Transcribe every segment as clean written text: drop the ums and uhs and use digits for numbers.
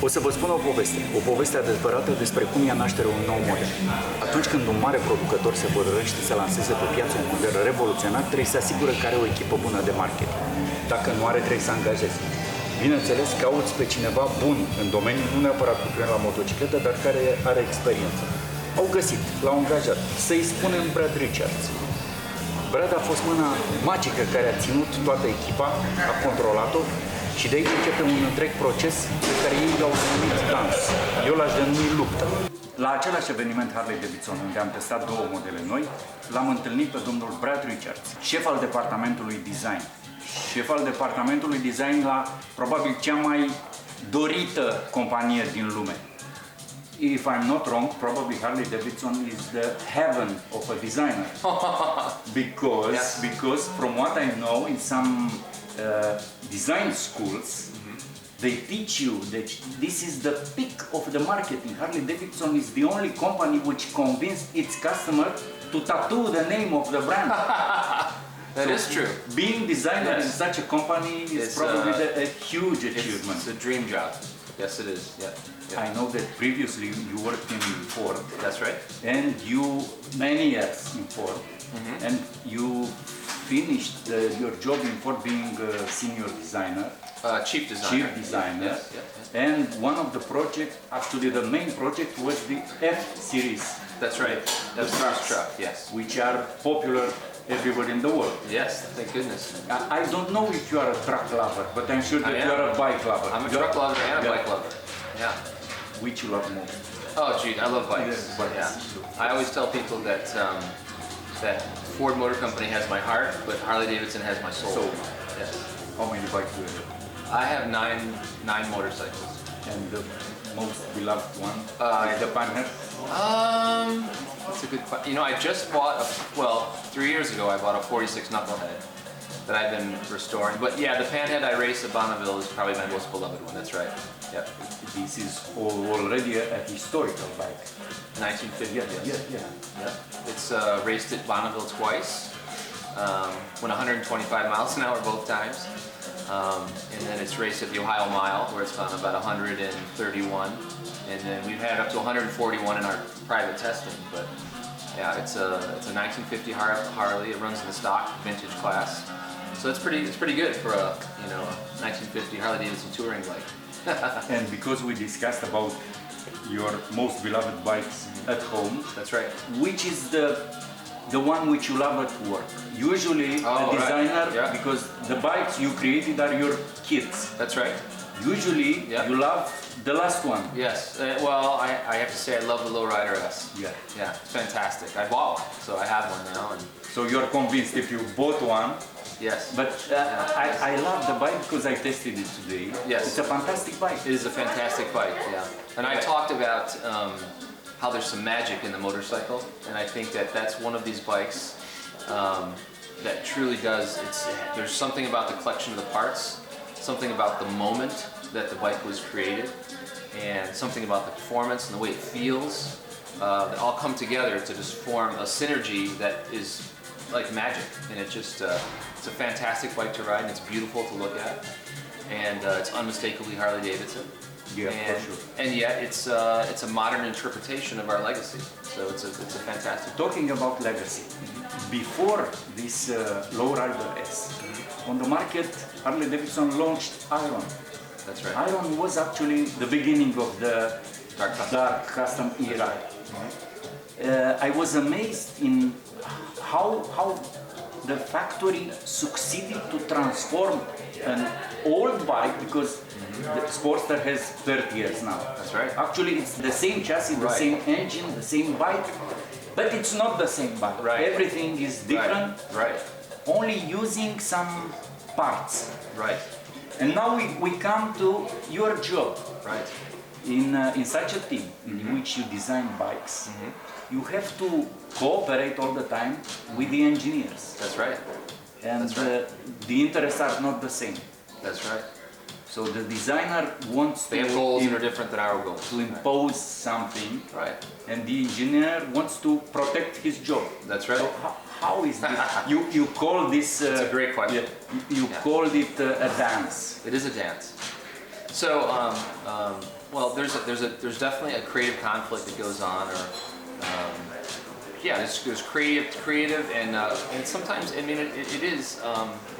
O să vă spun o poveste adevărată despre cum ia naștere un nou model. Atunci când un mare producător se hotărăște să lanseze pe piață un model revoluționar, trebuie să asigure că are o echipă bună de marketing. Dacă nu are, trebuie să angajeze. Bineînțeles, cauți pe cineva bun în domeniu, nu neapărat lucrând la motocicletă, dar care are experiență. Au găsit, l-au angajat, să-i spunem Brad Richards. Brad a fost mâna magică care a ținut toată echipa, a controlat-o și de aici începe un întreg proces pe care ei l-au numit dans. Eu l-aș denumi luptă. La același eveniment Harley-Davidson, unde am testat două modele noi, l-am întâlnit pe domnul Brad Richards, șef al departamentului design. Șef al departamentului design la probabil cea mai dorită companie din lume. If I'm not wrong, probably Harley-Davidson is the heaven of a designer. Because from what I know, in some design schools, they teach you that this is the peak of the marketing. Harley-Davidson is the only company which convinced its customer to tattoo the name of the brand. That is true. Being designer in such a company is probably a huge achievement. It's a dream job. Yes, it is. Yeah. I know that previously you worked in Ford. That's right. And you many years in Ford, and you finished your job in Ford being a senior designer. Chief designer. Chief designer. Yeah. And one of the projects, actually the main project, was the F series. That's right. That's the first truck. Yes. Which are popular everywhere in the world. Yes. Thank goodness. I don't know if you are a truck lover, but I'm sure that you are a bike lover. I'm a truck lover and a bike lover. Yeah. Which you love most? Oh, gee, I love bikes. Yeah. I always tell people that that Ford Motor Company has my heart, but Harley-Davidson has my soul. Yes. How many bikes do you have? I have nine motorcycles. And the most beloved one is the Panhead? That's a good question. You know, I just bought 3 years ago I bought a 46 Knucklehead that I've been restoring. But yeah, the Panhead I raced at Bonneville is probably my most beloved one. That's right. Yep. This is already a historical bike. 1950. Yeah. It's raced at Bonneville twice. Went 125 miles an hour both times. And then it's raced at the Ohio Mile, where it's gone about 131. And then we've had up to 141 in our private testing. But yeah, it's a 1950 Harley. It runs in the stock vintage class. So it's pretty good for a 1950 Harley-Davidson touring bike. And because we discussed about your most beloved bikes at home, that's right. Which is the one which you love at work? Usually a designer, because the bikes you created are your kids. That's right. Usually you love the last one. Yes. Well, I have to say I love the Lowrider S. Yeah. It's fantastic. I bought one, so I have one now. And so you're convinced if you bought one. Yes. But I love the bike because I tested it today. Yes. It's a fantastic bike. It is a fantastic bike, yeah. And I talked about how there's some magic in the motorcycle, and I think that that's one of these bikes that truly does. There's something about the collection of the parts, something about the moment that the bike was created, and something about the performance and the way it feels that all come together to just form a synergy that is like magic. And it's a fantastic bike to ride, and it's beautiful to look at, and it's unmistakably Harley-Davidson. Yeah, for sure. And yet it's a modern interpretation of our legacy. So it's a fantastic. Talking about legacy, before this Lowrider S, on the market, Harley-Davidson launched Iron. That's right. Iron was actually the beginning of the dark custom era. I was amazed in how the factory succeeded to transform an old bike, because the Sportster has 30 years now. That's right. Actually, it's the same chassis, the same engine, the same bike, but it's not the same bike. Right. Everything is different. Right. Only using some parts. Right. And now we come to your job. Right. In such a team in which you design bikes, you have to cooperate all the time with the engineers. That's right. And the interests are not the same. That's right. So the designer wants They have goals that are different than our goals. to impose something, Right. and the engineer wants to protect his job. That's right. So how is this? you call this? It's a great question. You called it a dance. It is a dance. So Well, there's definitely a creative conflict that goes on, or yeah, there's creative, and sometimes I mean it is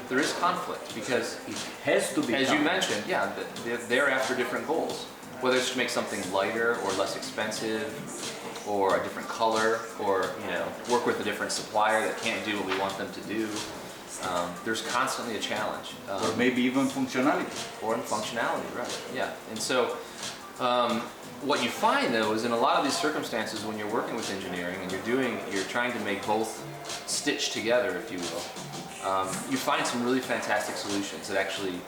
there is conflict because It has to be. as you mentioned, yeah, they're after different goals, whether it's to make something lighter or less expensive, or a different color, or work with a different supplier that can't do what we want them to do. There's constantly a challenge. Or maybe even functionality. Or in functionality, right? Yeah. And so, what you find though is in a lot of these circumstances, when you're working with engineering and you're trying to make both stitch together, if you will, you find some really fantastic solutions that actually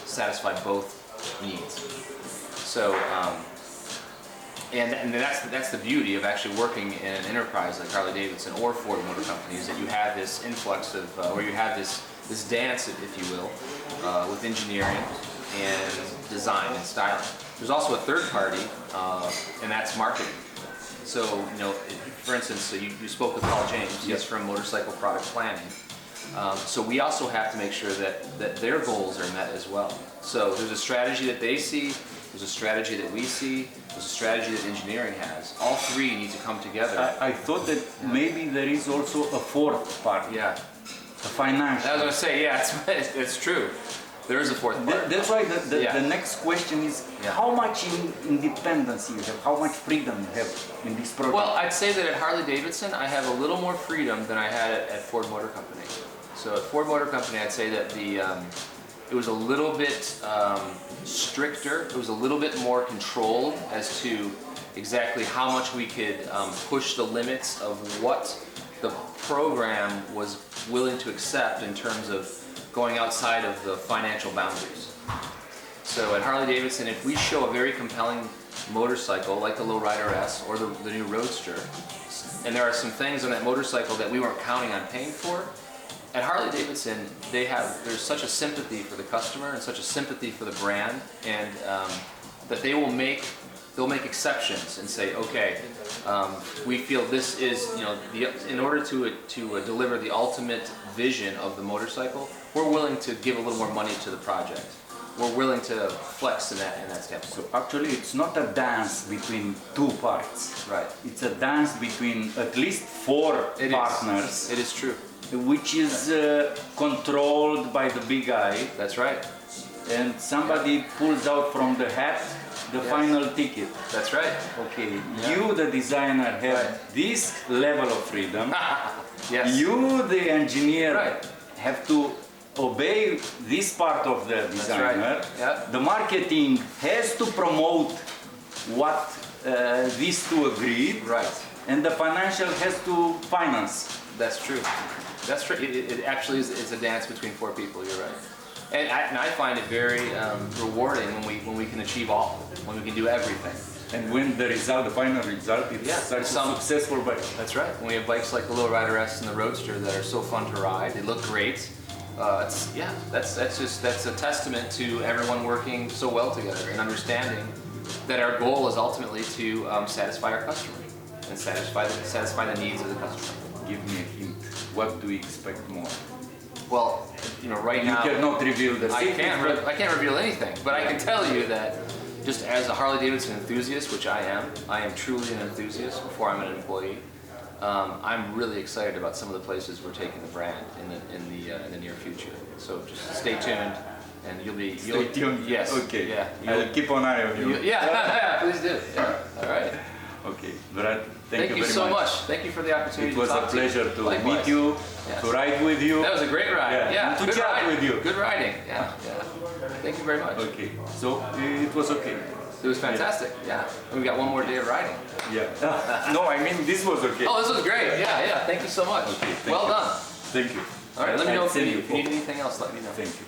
satisfy both needs. So, and that's the beauty of actually working in an enterprise like Harley-Davidson or Ford Motor Company, is that you have this influx of, or you have this dance, if you will, with engineering and design and styling. There's also a third party, and that's marketing. So, for instance, so you spoke with Paul James. He's from Motorcycle Product Planning. So we also have to make sure that their goals are met as well. So there's a strategy that they see, there's a strategy that we see, there's a strategy that engineering has. All three need to come together. I thought that maybe there is also a fourth part. Yeah. A financial. I was going to say, yeah, it's true. There is a fourth part. That's why the next question is how much independence you have, how much freedom you have in this project? Well, I'd say that at Harley-Davidson, I have a little more freedom than I had at Ford Motor Company. So at Ford Motor Company, I'd say that it was a little bit stricter, it was a little bit more controlled as to exactly how much we could push the limits of what the program was willing to accept in terms of going outside of the financial boundaries. So at Harley-Davidson, if we show a very compelling motorcycle like the Lowrider S or the new Roadster, and there are some things on that motorcycle that we weren't counting on paying for, at Harley-Davidson, there's such a sympathy for the customer and such a sympathy for the brand, and that they'll make exceptions and say, okay, we feel this is, in order to deliver the ultimate vision of the motorcycle, we're willing to give a little more money to the project. We're willing to flex in that standpoint. So actually, it's not a dance between two parts. Right. It's a dance between at least four partners. It is true. Which is controlled by the big guy. That's right. And somebody pulls out from the hat the final ticket. That's right. Okay, you, the designer, have this level of freedom. Yes. You, the engineer, have to obey this part of the designer. That's right. Yeah. The marketing has to promote what these two agreed. Right. And the financial has to finance. That's true. That's true. It actually is. It's a dance between four people. You're right. And I find it very rewarding when we can achieve all, when we can do everything. And when the final result is such a successful bike. That's right. When we have bikes like the Lowrider S and the Roadster that are so fun to ride, they look great. That's a testament to everyone working so well together and understanding that our goal is ultimately to satisfy our customer and satisfy the needs of the customer. Give me a hint. What do we expect more? Well, right now you cannot reveal the secret. I can't reveal anything, but I can tell you that just as a Harley-Davidson enthusiast, which I am truly an enthusiast before I'm an employee. I'm really excited about some of the places we're taking the brand in the near future. So just stay tuned, and Stay tuned. Yes. Okay. Yeah. I'll keep an eye on you. Yeah. Please do. Yeah. All right. Okay, Brad. Thank you very so much. Thank you for the opportunity. It was to a talk pleasure to to meet you, to ride with you. That was a great ride. Yeah. To Good chat riding. with you. Good riding. Yeah. Thank you very much. Okay, so it was okay. It was fantastic. Yeah. We got one more day of riding. Yeah. No, I mean this was okay. Oh, this was great. Yeah. Thank you so much. Okay. Well done. Thank you. All right. Let me know if you I'll send need anything else. Let me know. Thank you.